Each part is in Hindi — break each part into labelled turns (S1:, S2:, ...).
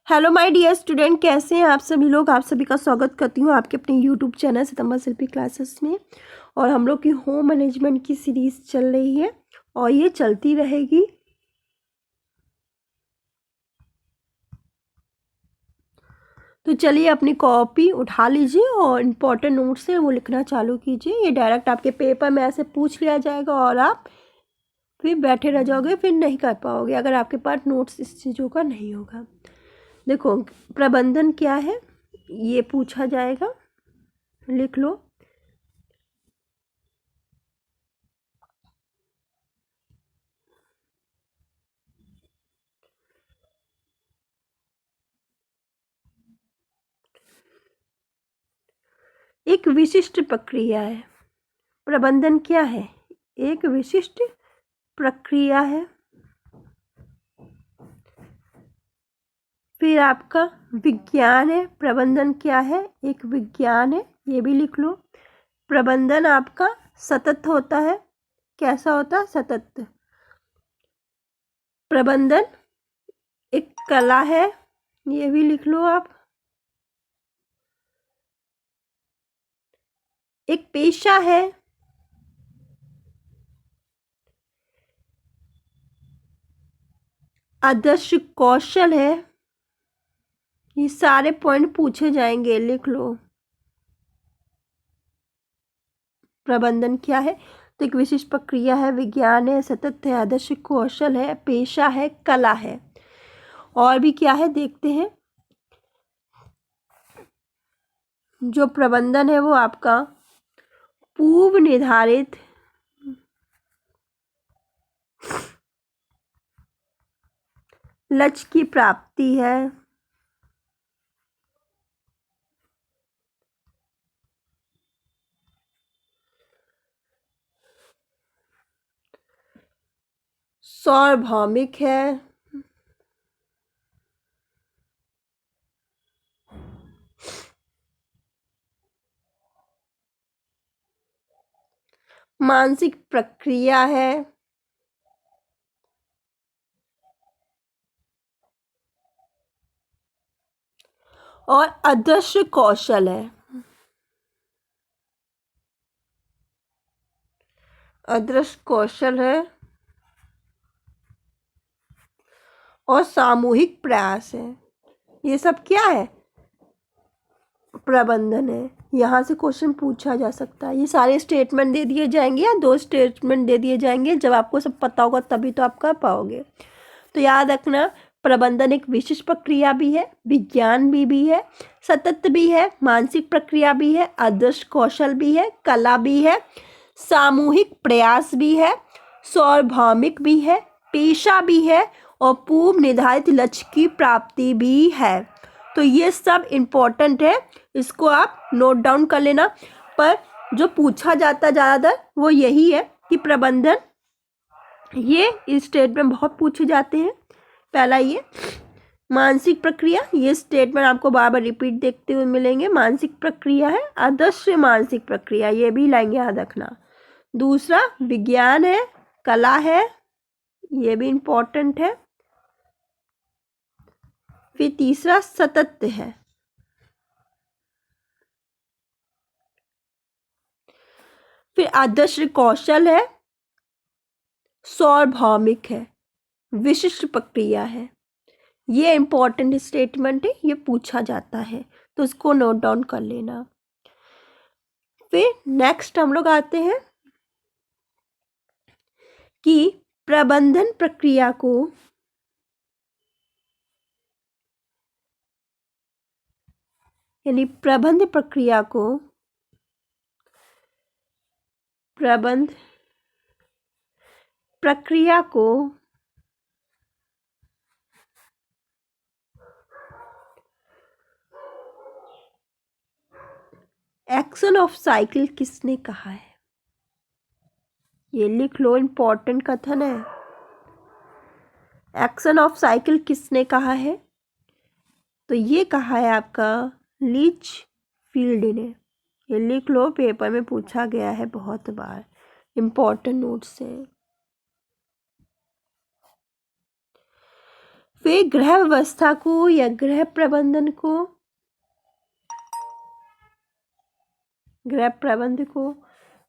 S1: हेलो माय डियर स्टूडेंट, कैसे हैं आप सभी लोग। आप सभी का स्वागत करती हूँ आपके अपने यूट्यूब चैनल सितंबर शिल्पी क्लासेस में। और हम लोग की होम मैनेजमेंट की सीरीज़ चल रही है और ये चलती रहेगी। तो चलिए अपनी कॉपी उठा लीजिए और इम्पोर्टेंट नोट्स हैं वो लिखना चालू कीजिए। ये डायरेक्ट आपके पेपर में ऐसे पूछ लिया जाएगा और आप फिर बैठे रह जाओगे, फिर नहीं कर पाओगे अगर आपके पास नोट्स इस चीज़ों का नहीं होगा। देखो, प्रबंधन क्या है ये पूछा जाएगा, लिख लो। एक विशिष्ट प्रक्रिया है। प्रबंधन क्या है? एक विशिष्ट प्रक्रिया है। फिर आपका विज्ञान है। प्रबंधन क्या है? एक विज्ञान है, ये भी लिख लो। प्रबंधन आपका सतत होता है। कैसा होता है? सतत। प्रबंधन एक कला है, ये भी लिख लो आप। एक पेशा है। आदर्श कौशल है। ये सारे पॉइंट पूछे जाएंगे, लिख लो। प्रबंधन क्या है? तो एक विशिष्ट प्रक्रिया है, विज्ञान है, सतत है, आदर्श कौशल है, पेशा है, कला है। और भी क्या है देखते हैं। जो प्रबंधन है वो आपका पूर्व निर्धारित लक्ष्य की प्राप्ति है। सार्वभौमिक है। मानसिक प्रक्रिया है। और अदृश्य कौशल है। अदृश्य कौशल है और सामूहिक प्रयास है। ये सब क्या है? प्रबंधन है। यहाँ से क्वेश्चन पूछा जा सकता है। ये सारे स्टेटमेंट दे दिए जाएंगे या 2 स्टेटमेंट दे दिए जाएंगे। जब आपको सब पता होगा तभी तो आप कर पाओगे। तो याद रखना, प्रबंधन एक विशिष्ट प्रक्रिया भी है, विज्ञान भी है, सतत भी है, मानसिक प्रक्रिया भी है, आदर्श कौशल भी है, कला भी है, सामूहिक प्रयास भी है, सार्वभौमिक भी है, पेशा भी है और पूर्व निर्धारित लक्ष्य की प्राप्ति भी है। तो ये सब इम्पोर्टेंट है, इसको आप नोट डाउन कर लेना। पर जो पूछा जाता ज़्यादातर वो यही है कि प्रबंधन, ये इस स्टेटमेंट बहुत पूछे जाते हैं। पहला ये मानसिक प्रक्रिया, ये स्टेटमेंट आपको बार बार रिपीट देखते हुए मिलेंगे। मानसिक प्रक्रिया है। आदर्श मानसिक प्रक्रिया, ये भी लाइन याद रखना। दूसरा विज्ञान है, कला है, ये भी इम्पोर्टेंट है। फिर तीसरा सतत है। फिर आदर्श कौशल है, सार्वभौमिक है, विशिष्ट प्रक्रिया है। ये इम्पोर्टेंट स्टेटमेंट है, ये पूछा जाता है तो इसको नोट डाउन कर लेना। फिर नेक्स्ट हम लोग आते हैं कि प्रबंधन प्रक्रिया को यानी प्रबंध प्रक्रिया को प्रबंध प्रक्रिया को एक्शन ऑफ साइकिल किसने कहा है? ये लिख लो, इम्पोर्टेंट कथन है। एक्शन ऑफ साइकिल किसने कहा है? तो ये कहा है आपका लिचफील्ड ने। ये लिख लो, पेपर में पूछा गया है बहुत बार, इम्पोर्टेंट नोट्स है। फिर वे गृह व्यवस्था को या गृह प्रबंधन को, गृह प्रबंध को,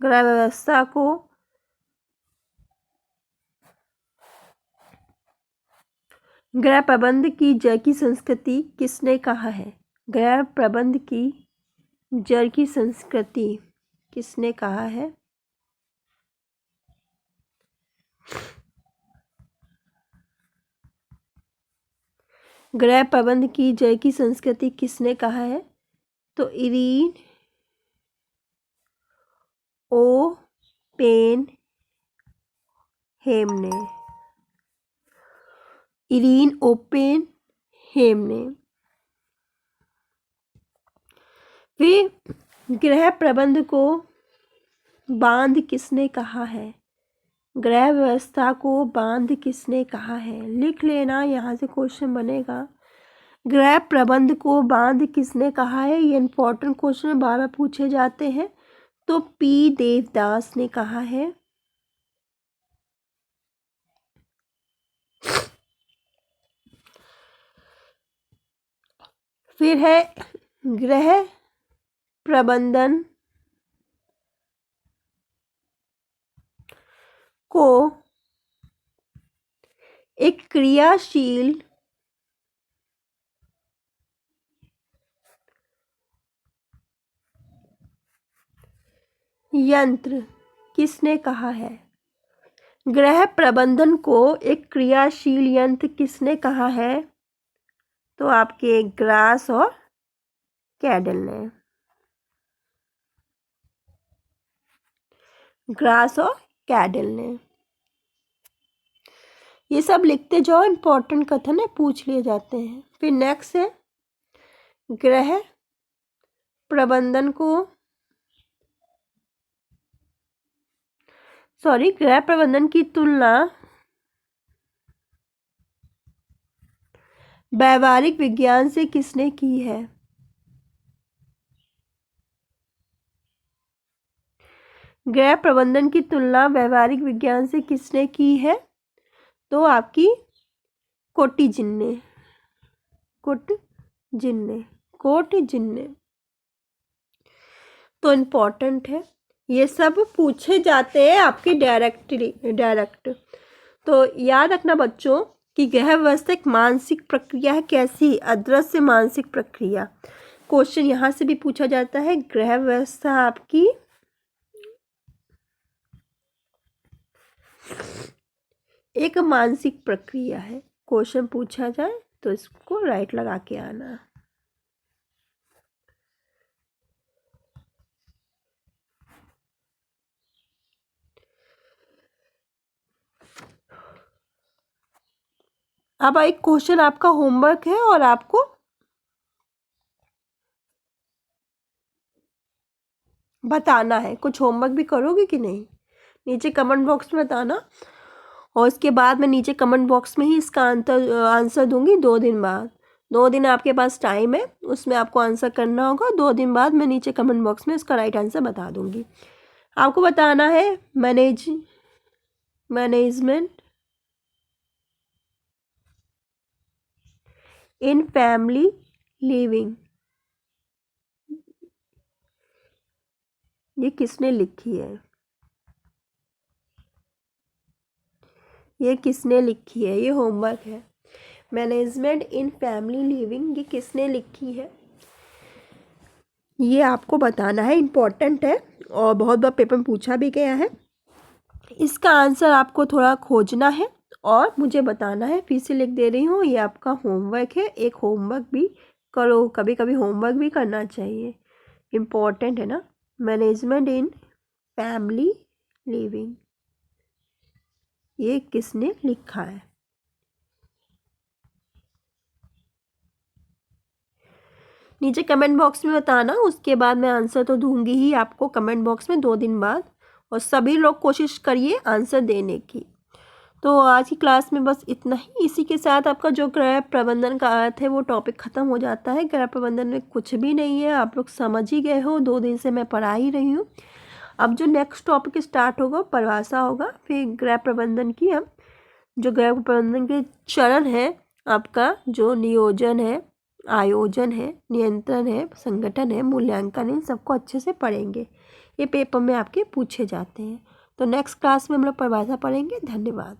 S1: गृह व्यवस्था को गृह प्रबंध की जड़ की संस्कृति किसने कहा है? गृह प्रबंध की जड़ की संस्कृति किसने कहा है? गृह प्रबंध की जड़ की संस्कृति किसने कहा है? तो इरीन ओपेनहेम ने, इरीन ओपेनहेम ने। फिर गृह प्रबंध को बांध किसने कहा है? गृह व्यवस्था को बांध किसने कहा है? लिख लेना, यहाँ से क्वेश्चन बनेगा। गृह प्रबंध को बांध किसने कहा है? ये इंपॉर्टेंट क्वेश्चन बार बार पूछे जाते हैं। तो पी देवदास ने कहा है। फिर है गृह प्रबंधन को एक क्रियाशील यंत्र किसने कहा है? गृह प्रबंधन को एक क्रियाशील यंत्र किसने कहा है? तो आपके ग्रास और कैडल ने, ग्रास और कैडल ने। ये सब लिखते जाओ, इंपॉर्टेंट कथन है, पूछ लिए जाते हैं। फिर नेक्स्ट है गृह प्रबंधन को, गृह प्रबंधन की तुलना व्यवहारिक विज्ञान से किसने की है? गृह प्रबंधन की तुलना व्यवहारिक विज्ञान से किसने की है? तो आपकी कोटिजिन ने, कोटिजिन ने। तो इम्पोर्टेंट है, ये सब पूछे जाते हैं आपके डायरेक्ट। तो याद रखना बच्चों कि गृह व्यवस्था एक मानसिक प्रक्रिया है। कैसी? अदृश्य मानसिक प्रक्रिया। क्वेश्चन यहाँ से भी पूछा जाता है, गृह व्यवस्था आपकी एक मानसिक प्रक्रिया है। क्वेश्चन पूछा जाए तो इसको राइट लगा के आना। अब एक क्वेश्चन आपका होमवर्क है और आपको बताना है। कुछ होमवर्क भी करोगे कि नहीं, नीचे कमेंट बॉक्स में बताना। और उसके बाद मैं नीचे कमेंट बॉक्स में ही इसका आंसर दूंगी 2 दिन बाद। 2 दिन आपके पास टाइम है, उसमें आपको आंसर करना होगा। 2 दिन बाद मैं नीचे कमेंट बॉक्स में इसका राइट आंसर बता दूंगी। आपको बताना है मैनेजमेंट इन फैमिली लिविंग, ये किसने लिखी है? ये किसने लिखी है? ये होमवर्क है। मैनेजमेंट इन फैमिली लिविंग, ये किसने लिखी है? ये आपको बताना है, इम्पोर्टेंट है और बहुत बार पेपर में पूछा भी गया है। इसका आंसर आपको थोड़ा खोजना है और मुझे बताना है। फिर से लिख दे रही हूँ, ये आपका होमवर्क है। एक होमवर्क भी करो, कभी कभी होमवर्क भी करना चाहिए, इम्पोर्टेंट है ना। मैनेजमेंट इन फैमिली लिविंग, ये किसने लिखा है? नीचे कमेंट बॉक्स में बताना। उसके बाद मैं आंसर तो दूंगी ही आपको कमेंट बॉक्स में 2 दिन बाद। और सभी लोग कोशिश करिए आंसर देने की। तो आज की क्लास में बस इतना ही। इसी के साथ आपका जो गृह प्रबंधन का अर्थ है वो टॉपिक ख़त्म हो जाता है। गृह प्रबंधन में कुछ भी नहीं है, आप लोग समझ ही गए हो। 2 दिन से मैं पढ़ा ही रही हूँ। अब जो नेक्स्ट टॉपिक स्टार्ट होगा परिभाषा होगा। फिर गृह प्रबंधन की हम जो गृह प्रबंधन के चरण हैं आपका जो नियोजन है, आयोजन है, नियंत्रण है, संगठन है, मूल्यांकन है, इन सबको अच्छे से पढ़ेंगे। ये पेपर में आपके पूछे जाते हैं। तो नेक्स्ट क्लास में हम लोग परिभाषा पढ़ेंगे। धन्यवाद।